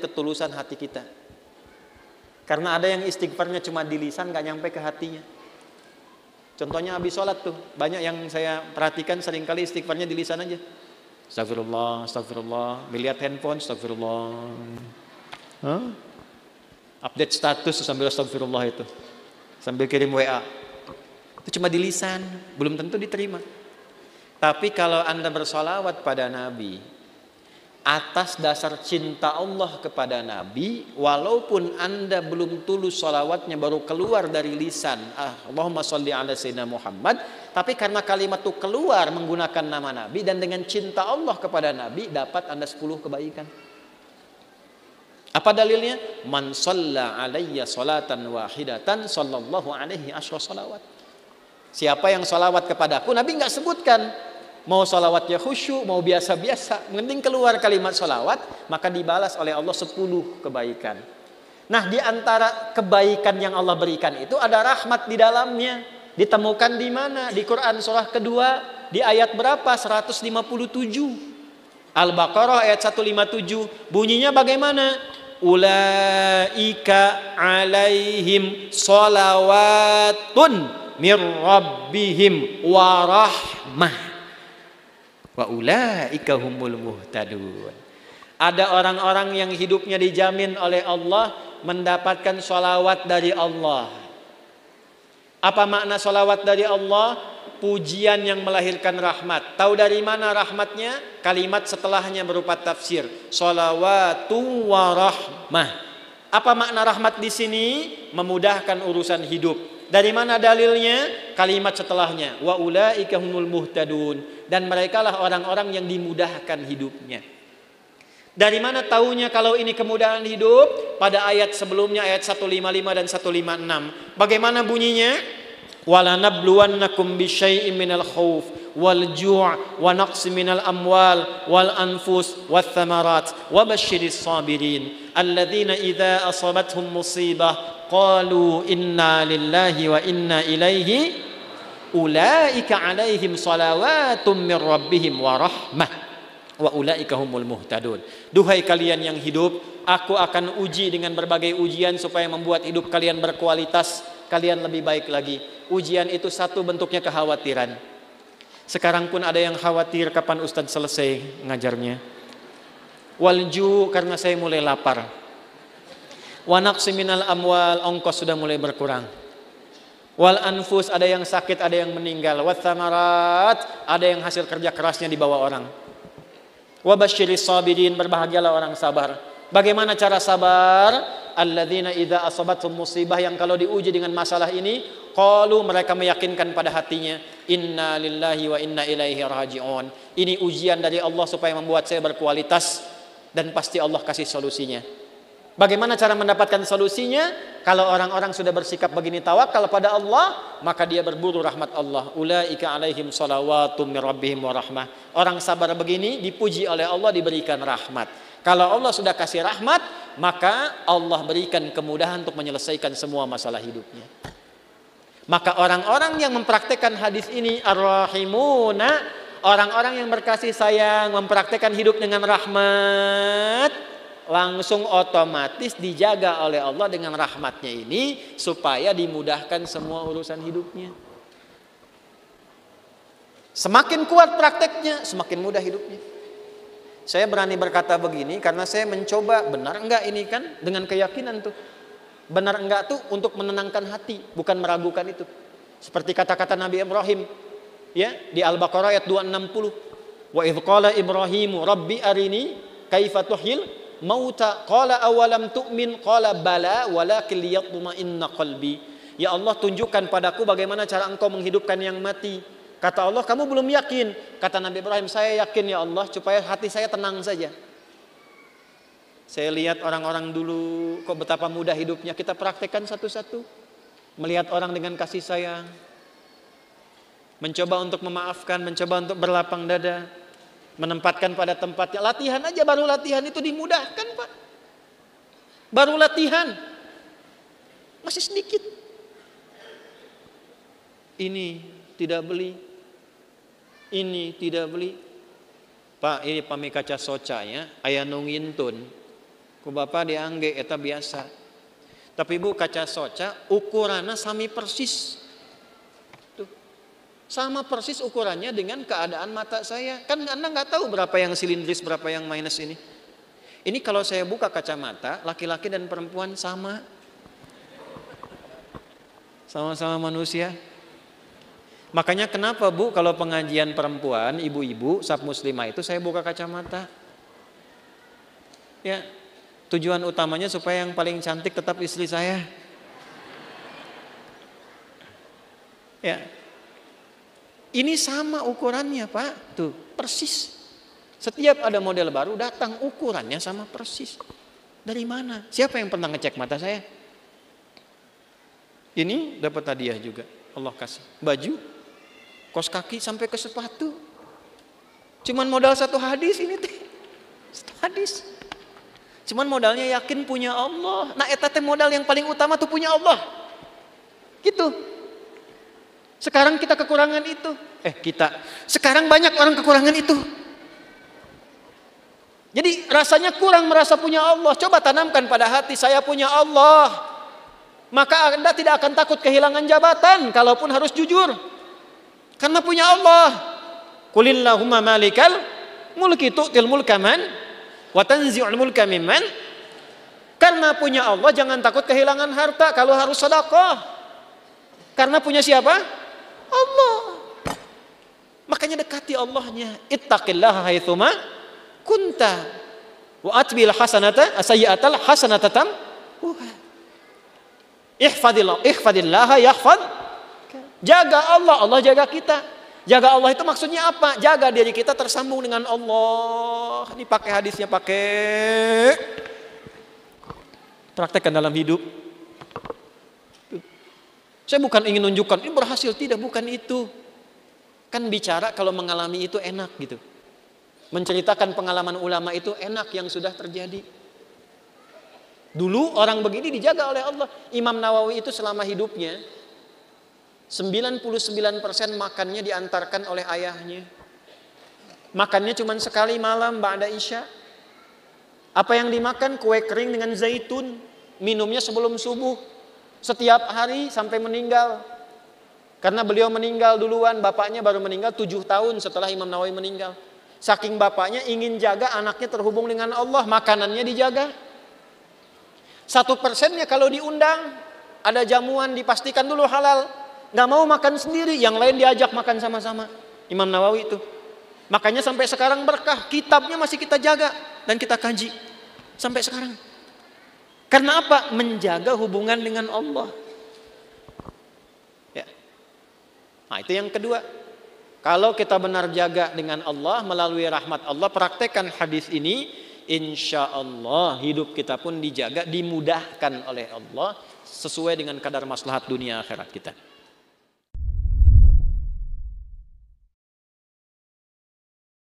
ketulusan hati kita. Karena ada yang istighfarnya cuma di lisan, gak nyampe ke hatinya. Contohnya habis sholat tuh, banyak yang saya perhatikan seringkali istighfarnya di lisan aja. Astagfirullah, astagfirullah, melihat handphone, astagfirullah. Update status sambil astagfirullah itu, sambil kirim WA. Itu cuma di lisan, belum tentu diterima. Tapi kalau Anda bersolawat pada Nabi atas dasar cinta Allah kepada Nabi, walaupun Anda belum tulus solawatnya, baru keluar dari lisan, Allahumma sholli ala sayyidina Muhammad, tapi karena kalimat itu keluar menggunakan nama Nabi dan dengan cinta Allah kepada Nabi, dapat Anda 10 kebaikan. Apa dalilnya? Man shalla alayya salatan wahidatan sallallahu alaihi asyra salawat. Siapa yang solawat kepadaku, Nabi nggak sebutkan mau solawatnya khusyuk, mau biasa-biasa, penting keluar kalimat solawat, maka dibalas oleh Allah 10 kebaikan. Nah, di antara kebaikan yang Allah berikan itu ada rahmat di dalamnya. Ditemukan di mana? Di Quran surah kedua, di ayat berapa? 157. Al-Baqarah ayat 157. Bunyinya bagaimana? Ulaika alaihim sholawatun mir rabbihim warahmah wa ulaika humul muhtadun. Ada orang-orang yang hidupnya dijamin oleh Allah mendapatkan sholawat dari Allah. Apa makna sholawat dari Allah? Pujian yang melahirkan rahmat. Tahu dari mana rahmatnya? Kalimat setelahnya berupa tafsir. Sholawatu warahmah. Apa makna rahmat di sini? Memudahkan urusan hidup. Dari mana dalilnya? Kalimat setelahnya, wa ulaika humul muhtadun, dan merekalah orang-orang yang dimudahkan hidupnya. Dari mana taunya kalau ini kemudahan hidup? Pada ayat sebelumnya, ayat 155 dan 156. Bagaimana bunyinya? Wala nabluwannakum bisyai'in minal khauf wal ju' wa naqsi minal amwal wal anfus wath thamarat wa basyiris sabirin alladzina idza asabathum musibah qalu inna lillahi wa inna ilaihi ulaika alaihim salawatum mir rabbihim wa rahmah wa ulaika humul muhtadun. Duhai kalian yang hidup, aku akan uji dengan berbagai ujian supaya membuat hidup kalian berkualitas, kalian lebih baik lagi. Ujian itu satu bentuknya kekhawatiran. Sekarang pun ada yang khawatir kapan Ustadz selesai ngajarnya. Walju, karena saya mulai lapar. Wa naqsi minal amwal, ongkos sudah mulai berkurang. Wal anfus, ada yang sakit, ada yang meninggal. Wath thamarat, ada yang hasil kerja kerasnya dibawa orang. Wa basyiris sabirin, berbahagialah orang sabar. Bagaimana cara sabar? Alladzina idza asabathum musibah, yang kalau diuji dengan masalah ini, qalu, mereka meyakinkan pada hatinya, inna lillahi wa inna ilaihi raji'un. Ini ujian dari Allah supaya membuat saya berkualitas, dan pasti Allah kasih solusinya. Bagaimana cara mendapatkan solusinya? Kalau orang-orang sudah bersikap begini tawakal pada Allah, maka dia berburu rahmat Allah. Ulaika alaihim salawatum mir rabbihim wa rahmah. Orang sabar begini dipuji oleh Allah, diberikan rahmat. Kalau Allah sudah kasih rahmat, maka Allah berikan kemudahan untuk menyelesaikan semua masalah hidupnya. Maka orang-orang yang mempraktekkan hadis ini, ar-rahimuna, orang-orang yang berkasih sayang, mempraktekkan hidup dengan rahmat, langsung otomatis dijaga oleh Allah dengan rahmatnya ini, supaya dimudahkan semua urusan hidupnya. Semakin kuat prakteknya, semakin mudah hidupnya. Saya berani berkata begini karena saya mencoba, benar enggak ini kan, dengan keyakinan tuh. Benar enggak tuh untuk menenangkan hati, bukan meragukan itu. Seperti kata-kata Nabi Ibrahim, ya, di Al-Baqarah ayat 260. Wa idh qala Ibrahimu rabbi arini kaifa tuhyil mauta qala awalam tu'min qala bala walakin liyatma'inna qalbi. Ya Allah, tunjukkan padaku bagaimana cara engkau menghidupkan yang mati. Kata Allah, kamu belum yakin. Kata Nabi Ibrahim, saya yakin ya Allah, supaya hati saya tenang saja. Saya lihat orang-orang dulu, kok betapa mudah hidupnya. Kita praktekkan satu-satu. Melihat orang dengan kasih sayang, mencoba untuk memaafkan, mencoba untuk berlapang dada, menempatkan pada tempatnya. Latihan aja, baru latihan itu dimudahkan, Pak. Baru latihan masih sedikit. Ini tidak beli, ini tidak beli. Pak, ini pami kaca soca ya, aya nu ngintun. Ku bapa diangge eta biasa. Tapi Bu kaca soca ukurannya sami persis. Tuh. Sama persis ukurannya dengan keadaan mata saya. Kan Anda nggak tahu berapa yang silindris, berapa yang minus ini. Ini kalau saya buka kacamata, laki-laki dan perempuan sama. Sama-sama manusia. Makanya kenapa Bu kalau pengajian perempuan, ibu-ibu, sab muslimah itu saya buka kacamata. Ya, tujuan utamanya supaya yang paling cantik tetap istri saya. Ya. Ini sama ukurannya, Pak. Tuh, persis. Setiap ada model baru datang ukurannya sama persis. Dari mana? Siapa yang pernah ngecek mata saya? Ini dapat hadiah juga. Allah kasih. Baju, kos kaki sampai ke sepatu. Cuman modal satu hadis ini teh. Satu hadis. Cuman modalnya yakin punya Allah. Nah eta teh modal yang paling utama tuh punya Allah. Gitu. Sekarang kita kekurangan itu. Sekarang banyak orang kekurangan itu. Jadi rasanya kurang merasa punya Allah. Coba tanamkan pada hati, saya punya Allah. Maka Anda tidak akan takut kehilangan jabatan, kalaupun harus jujur. Karena punya Allah. Qulillahumma malikal mulki tu'til mulka man wa tanzi'ul mulka mimman. Karena punya Allah jangan takut kehilangan harta kalau harus sedekah. Karena punya siapa? Allah. Makanya dekati Allahnya. Ittaqillaha haitsuma kunta wa atbil hasanata sayyi'atal hasanatatam. Ihfadillaha yahfad. Jaga Allah, Allah jaga kita. Jaga Allah itu maksudnya apa? Jaga diri kita tersambung dengan Allah. Ini pakai hadisnya, pakai praktekkan dalam hidup. Saya bukan ingin nunjukkan ini berhasil, tidak, bukan itu. Kan bicara kalau mengalami itu enak gitu. Menceritakan pengalaman ulama itu enak yang sudah terjadi. Dulu orang begini dijaga oleh Allah. Imam Nawawi itu selama hidupnya 99% makannya diantarkan oleh ayahnya. Makannya cuma sekali malam ba'da isya. Apa yang dimakan? Kue kering dengan zaitun. Minumnya sebelum subuh. Setiap hari sampai meninggal. Karena beliau meninggal duluan, bapaknya baru meninggal 7 tahun setelah Imam Nawawi meninggal. Saking bapaknya ingin jaga anaknya terhubung dengan Allah, makanannya dijaga. 1%-nya kalau diundang, ada jamuan dipastikan dulu halal. Gak mau makan sendiri, yang lain diajak makan sama-sama. Imam Nawawi itu. Makanya sampai sekarang berkah, kitabnya masih kita jaga dan kita kaji. Sampai sekarang. Karena apa? Menjaga hubungan dengan Allah. Ya. Nah itu yang kedua. Kalau kita benar jaga dengan Allah melalui rahmat Allah, praktekkan hadis ini, insya Allah hidup kita pun dijaga, dimudahkan oleh Allah sesuai dengan kadar maslahat dunia akhirat kita.